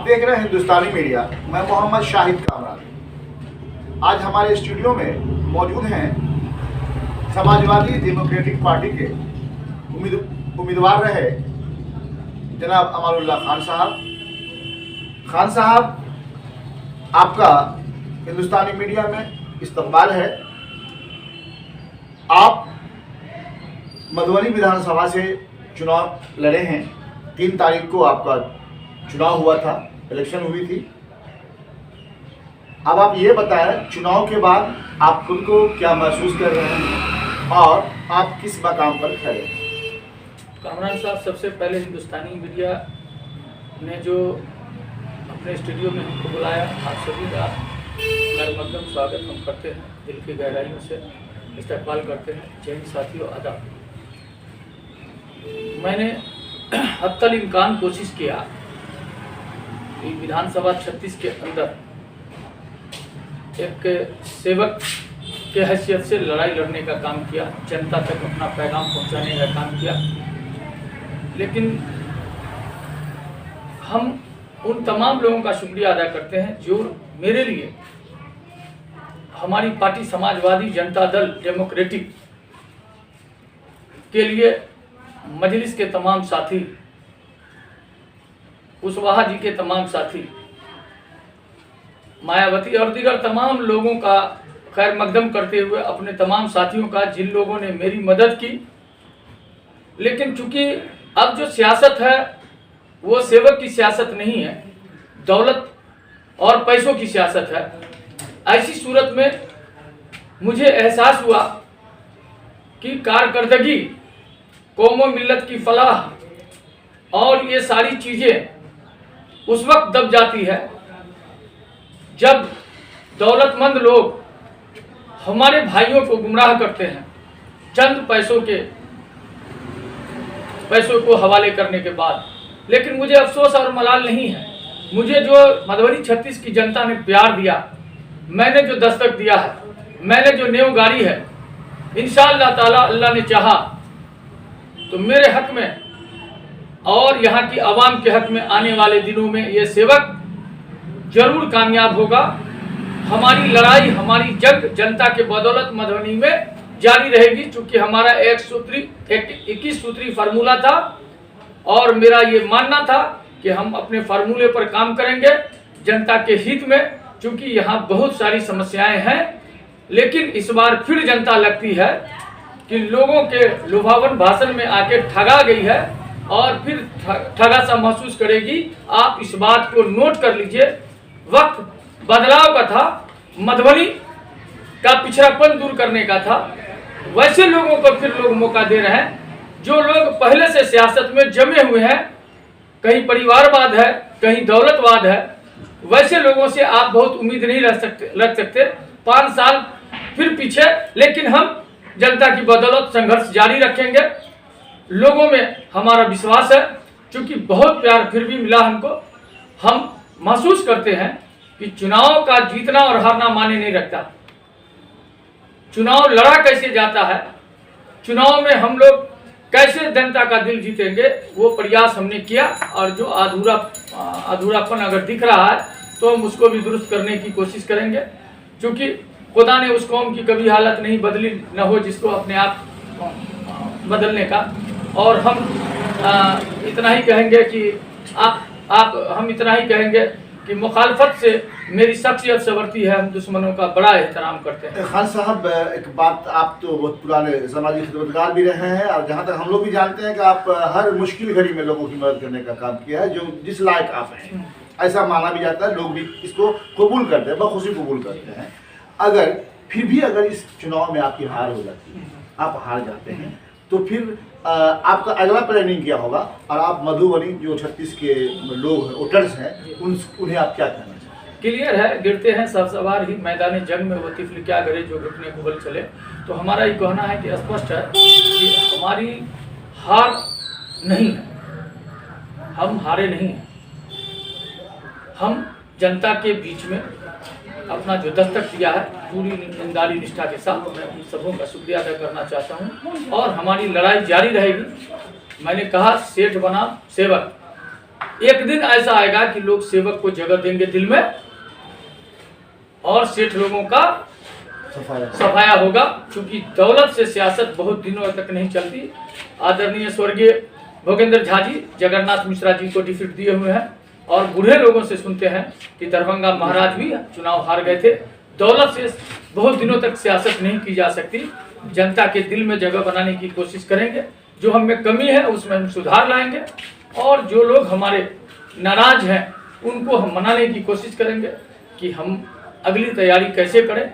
देख रहे हैं हिंदुस्तानी मीडिया। मैं मोहम्मद शाहिद कामरान। आज हमारे स्टूडियो में मौजूद हैं समाजवादी डेमोक्रेटिक पार्टी के उम्मीदवार रहे जनाब अमानुल्लाह खान साहब। खान साहब, आपका हिंदुस्तानी मीडिया में इस्तकबाल है। आप मधुबनी विधानसभा से चुनाव लड़े हैं। 3 तारीख को आपका चुनाव हुआ था, इलेक्शन हुई थी। अब आप ये बताएं, चुनाव के बाद आप खुद को क्या महसूस कर रहे हैं और आप किस मकाम पर खड़े हैं? कामरान साहब, सबसे पहले हिंदुस्तानी मीडिया ने जो अपने स्टूडियो में हमको बुलाया, आप सभी का मध्यम स्वागत हम करते हैं, दिल की गहराइयों से इस्तकबाल करते हैं। जय हिंद साथियों, आदाब। मैंने हत्तल इम्कान कोशिश किया कि विधानसभा 36 के अंदर एक सेवक के हैसियत से लड़ाई लड़ने का काम किया, जनता तक अपना पैगाम पहुंचाने का काम किया। लेकिन हम उन तमाम लोगों का शुक्रिया अदा करते हैं जो मेरे लिए, हमारी पार्टी समाजवादी जनता दल डेमोक्रेटिक के लिए मजलिस के तमाम साथी, कुशवाहा जी के तमाम साथी, मायावती और दीगर तमाम लोगों का खैर मकदम करते हुए अपने तमाम साथियों का, जिन लोगों ने मेरी मदद की। लेकिन चूंकि अब जो सियासत है वो सेवक की सियासत नहीं है, दौलत और पैसों की सियासत है। ऐसी सूरत में मुझे एहसास हुआ कि कारकर्दगी, कौमो मिल्लत की फलाह और ये सारी चीज़ें उस वक्त दब जाती है जब दौलतमंद लोग हमारे भाइयों को गुमराह करते हैं, चंद पैसों को हवाले करने के बाद। लेकिन मुझे अफसोस और मलाल नहीं है। मुझे जो मधुबनी 36 की जनता ने प्यार दिया, मैंने जो दस्तक दिया है, मैंने जो नेव गाड़ी है, इंशाअल्लाह ताला अल्लाह ने चाहा तो मेरे हक में और यहाँ की आवाम के हक में आने वाले दिनों में ये सेवक जरूर कामयाब होगा। हमारी लड़ाई, हमारी जंग जनता के बदौलत मधुबनी में जारी रहेगी। चूंकि हमारा 21 सूत्री फार्मूला था और मेरा ये मानना था कि हम अपने फार्मूले पर काम करेंगे जनता के हित में। चूंकि यहाँ बहुत सारी समस्याएं हैं, लेकिन इस बार फिर जनता लगती है कि लोगों के लुभावन भाषण में आके ठगा गई है और फिर ठगा सा महसूस करेगी। आप इस बात को नोट कर लीजिए। वक्त बदलाव का था, मधुबनी का पिछड़ापन दूर करने का था। वैसे लोगों को फिर लोग मौका दे रहे हैं जो लोग पहले से सियासत में जमे हुए हैं। कहीं परिवारवाद है, कहीं दौलतवाद है। वैसे लोगों से आप बहुत उम्मीद नहीं रख सकते। 5 साल फिर पीछे, लेकिन हम जनता की बदौलत संघर्ष जारी रखेंगे। लोगों में हमारा विश्वास है, क्योंकि बहुत प्यार फिर भी मिला हमको। हम महसूस करते हैं कि चुनाव का जीतना और हारना माने नहीं रखता। चुनाव लड़ा कैसे जाता है, चुनाव में हम लोग कैसे जनता का दिल जीतेंगे, वो प्रयास हमने किया। और जो अधूरापन अगर दिख रहा है तो हम उसको भी दुरुस्त करने की कोशिश करेंगे। क्योंकि खुदा ने उस कौम की कभी हालत नहीं बदली न हो जिसको अपने आप बदलने का। और हम इतना ही कहेंगे कि हम इतना ही कहेंगे कि मुखालफत से मेरी शख्सियत संवरती है। हम दुश्मनों का बड़ा एहतराम करते हैं। खान साहब, एक बात, आप तो बहुत पुराने समाजी खिदमतगार भी रहे हैं और जहाँ तक हम लोग भी जानते हैं कि आप हर मुश्किल घड़ी में लोगों की मदद करने का काम किया है, जो जिस लायक आप हैं ऐसा माना भी जाता है। लोग भी इसको कबूल करते हैं, बखुशी कबूल करते हैं। अगर फिर भी अगर इस चुनाव में आपकी हार हो जाती है, आप हार जाते हैं, तो फिर आपका अगला प्लानिंग क्या होगा? और आप मधुबनी जो 36 के लोग वोटर्स हैं, उन्हें आप क्या कहना चाहेंगे? क्लियर है, गिरते हैं सब सवार ही मैदान जंग में, वो तिफल क्या करे जो घुटने को बल चले। तो हमारा ये कहना है कि स्पष्ट है कि हमारी हार नहीं है, हम हारे नहीं हैं। हम जनता के बीच में अपना जो दस्तक दिया है पूरी ईमानदारी निष्ठा के साथ, मैं उन सबों का शुक्रिया अदा करना चाहता हूं। और हमारी लड़ाई जारी रहेगी। मैंने कहा सेठ बना सेवक, एक दिन ऐसा आएगा कि लोग सेवक को जगह देंगे दिल में और सेठ लोगों का सफाया होगा, क्योंकि दौलत से सियासत बहुत दिनों तक नहीं चलती। आदरणीय स्वर्गीय भोगेंद्र झा जी जगन्नाथ मिश्रा जी को डिफीट दिए हुए हैं और बूढ़े लोगों से सुनते हैं कि दरभंगा महाराज भी चुनाव हार गए थे। दौलत से बहुत दिनों तक सियासत नहीं की जा सकती। जनता के दिल में जगह बनाने की कोशिश करेंगे, जो हम में कमी है उसमें हम सुधार लाएंगे और जो लोग हमारे नाराज हैं उनको हम मनाने की कोशिश करेंगे कि हम अगली तैयारी कैसे करें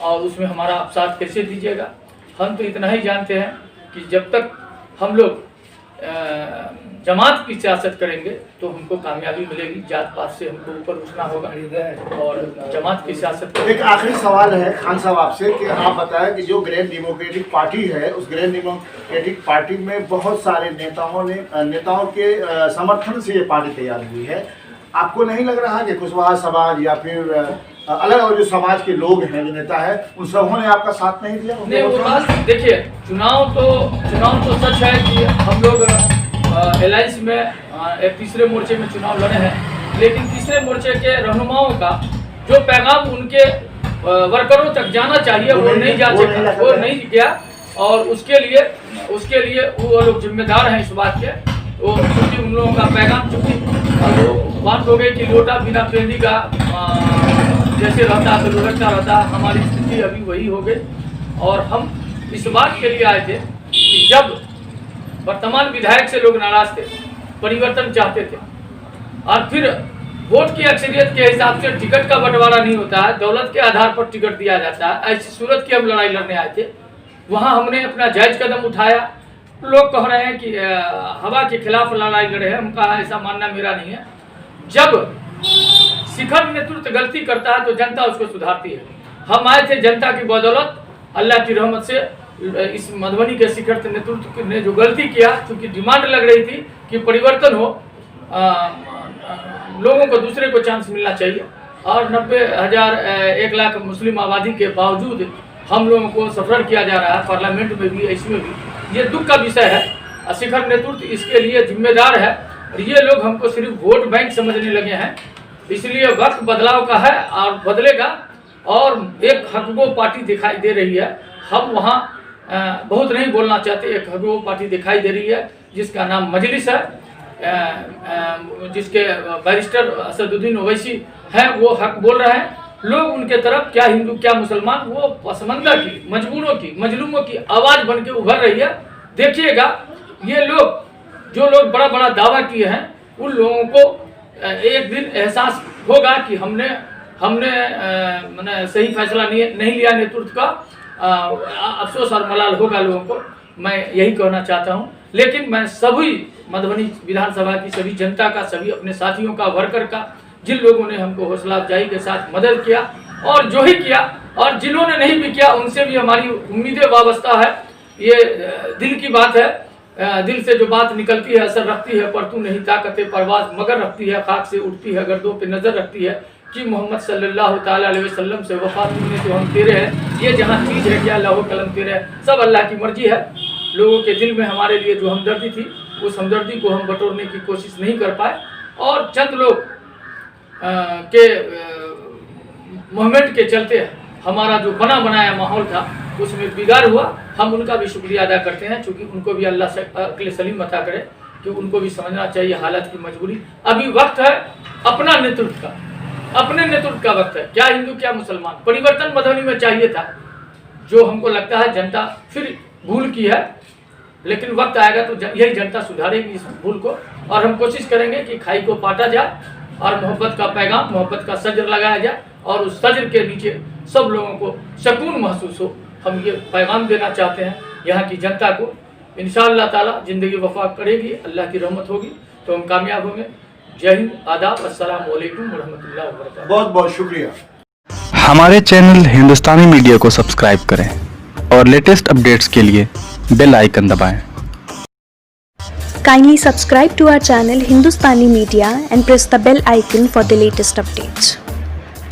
और उसमें हमारा आप साथ कैसे दीजिएगा। हम तो इतना ही जानते हैं कि जब तक हम लोग जमात की सियासत करेंगे तो हमको कामयाबी मिलेगी। जात पात से हमको ऊपर उठना होगा और जमात की सियासत। एक आखिरी सवाल है खान साहब आपसे कि आप बताएं कि जो ग्रैंड डेमोक्रेटिक पार्टी है, उस ग्रैंड डेमोक्रेटिक पार्टी में बहुत सारे नेताओं के समर्थन से ये पार्टी तैयार हुई है। आपको नहीं लग रहा कि कुशवाहा समाज या फिर अलग अलग जो समाज के लोग हैं, जो नेता है, उन सबों ने आपका साथ नहीं दिया? नहीं, वो बात देखिए, चुनाव तो सच है कि हम लोग एलायंस में एक तीसरे मोर्चे में चुनाव लड़े हैं, लेकिन तीसरे मोर्चे के रहनुमाओं का जो पैगाम उनके वर्करों तक जाना चाहिए वो नहीं जा सका, वो नहीं गया और उसके लिए वो लोग जिम्मेदार हैं इस बात के। वो क्योंकि उन लोगों का पैगाम चूँकि वो बात हो गई कि लोटा बिना प्रेमी का जैसे रहता तो लुढ़कता रहता, हमारी स्थिति अभी वही हो गई। और हम इस बात के लिए आए थे कि जब वर्तमान विधायक से लोग नाराज थे, परिवर्तन चाहते थे और फिर वोट की अक्सरियत के हिसाब से टिकट का बंटवारा नहीं होता है, दौलत के आधार पर टिकट दिया जाता है, ऐसी सूरत की हम लड़ाई लड़ने आए थे। वहाँ हमने अपना जायज कदम उठाया। लोग कह रहे हैं कि हवा के खिलाफ लड़ाई लड़े हैं, उनका ऐसा मानना मेरा नहीं है। जब शिखर नेतृत्व गलती करता है तो जनता उसको सुधारती है। हम आए थे जनता की बदौलत, अल्लाह की रहमत से इस मधुबनी के शिखर नेतृत्व ने जो गलती किया, क्योंकि डिमांड लग रही थी कि परिवर्तन हो, लोगों को दूसरे को चांस मिलना चाहिए और 90,000 1 लाख मुस्लिम आबादी के बावजूद हम लोगों को सफर किया जा रहा है पार्लियामेंट में भी, इसमें भी। ये दुख का विषय है। शिखर नेतृत्व इसके लिए जिम्मेदार है और ये लोग हमको सिर्फ वोट बैंक समझने लगे हैं। इसलिए वक्त बदलाव का है और बदलेगा और एक हकगो पार्टी दिखाई दे रही है। हम वहाँ बहुत नहीं बोलना चाहते, एक हकगो पार्टी दिखाई दे रही है जिसका नाम मजलिस है, जिसके बैरिस्टर असदुद्दीन ओवैसी हैं, वो हक बोल रहे हैं। लोग उनके तरफ, क्या हिंदू क्या मुसलमान, वो पसमंदा की, मजबूरों की, मजलूमों की आवाज़ बन के उभर रही है। देखिएगा ये लोग, जो लोग बड़ा बड़ा दावा किए हैं, उन लोगों को एक दिन एहसास होगा कि हमने मैंने सही फैसला नहीं लिया नेतृत्व का। अफसोस और मलाल होगा लोगों को, मैं यही कहना चाहता हूं। लेकिन मैं सभी मधुबनी विधानसभा की सभी जनता का, सभी अपने साथियों का, वर्कर का, जिन लोगों ने हमको हौसला अफजाई के साथ मदद किया और जो ही किया और जिन्होंने नहीं भी किया, उनसे भी हमारी उम्मीदें वाबस्ता है। ये दिल की बात है, दिल से जो बात निकलती है असर रखती है। पर तू नहीं ताकते परवाज मगर रखती है, खाक से उठती है गर्दों पे नजर रखती है कि मोहम्मद सल्लल्लाहु ताला अलैहि वसल्लम से वफा तुमने तो हम तेरे हैं। ये जहाँ चीज़ है क्या लौह कलम तेरे है, सब अल्लाह की मर्जी है। लोगों के दिल में हमारे लिए जो हमदर्दी थी, उस हमदर्दी को हम बटोरने की कोशिश नहीं कर पाए और चंद लोग के मूवमेंट के चलते हमारा जो बना बनाया माहौल था उसमें बिगाड़ हुआ। हम उनका भी शुक्रिया अदा करते हैं, चूँकि उनको भी अल्लाह से अक्ल सलीम अता करे कि उनको भी समझना चाहिए हालत की मजबूरी। अभी वक्त है अपना नेतृत्व का, अपने नेतृत्व का वक्त है। क्या हिंदू क्या मुसलमान, परिवर्तन मधुबनी में चाहिए था, जो हमको लगता है जनता फिर भूल की है। लेकिन वक्त आएगा तो यही जनता सुधारेगी इस भूल को और हम कोशिश करेंगे कि खाई को पाटा जाए और मोहब्बत का पैगाम, मोहब्बत का सजर लगाया जाए और उस सजर के नीचे सब लोगों को सुकून महसूस हो। हम ये पैगाम देना चाहते हैं यहाँ की जनता को। इंशाअल्लाह ताला ज़िंदगी वफा करेगी, अल्लाह की रहमत होगी तो हम कामयाब होंगे। जय हिंद, आदाब, अस्सलाम वालेकुम रहमतुल्लाहि व बरकातहू। बहुत बहुत शुक्रिया। हमारे चैनल हिंदुस्तानी मीडिया को सब्सक्राइब करें और लेटेस्ट अपडेट्स के लिए बेल आइकन दबाएं। Kindly subscribe to our channel Hindustani Media and press the bell icon for the latest updates.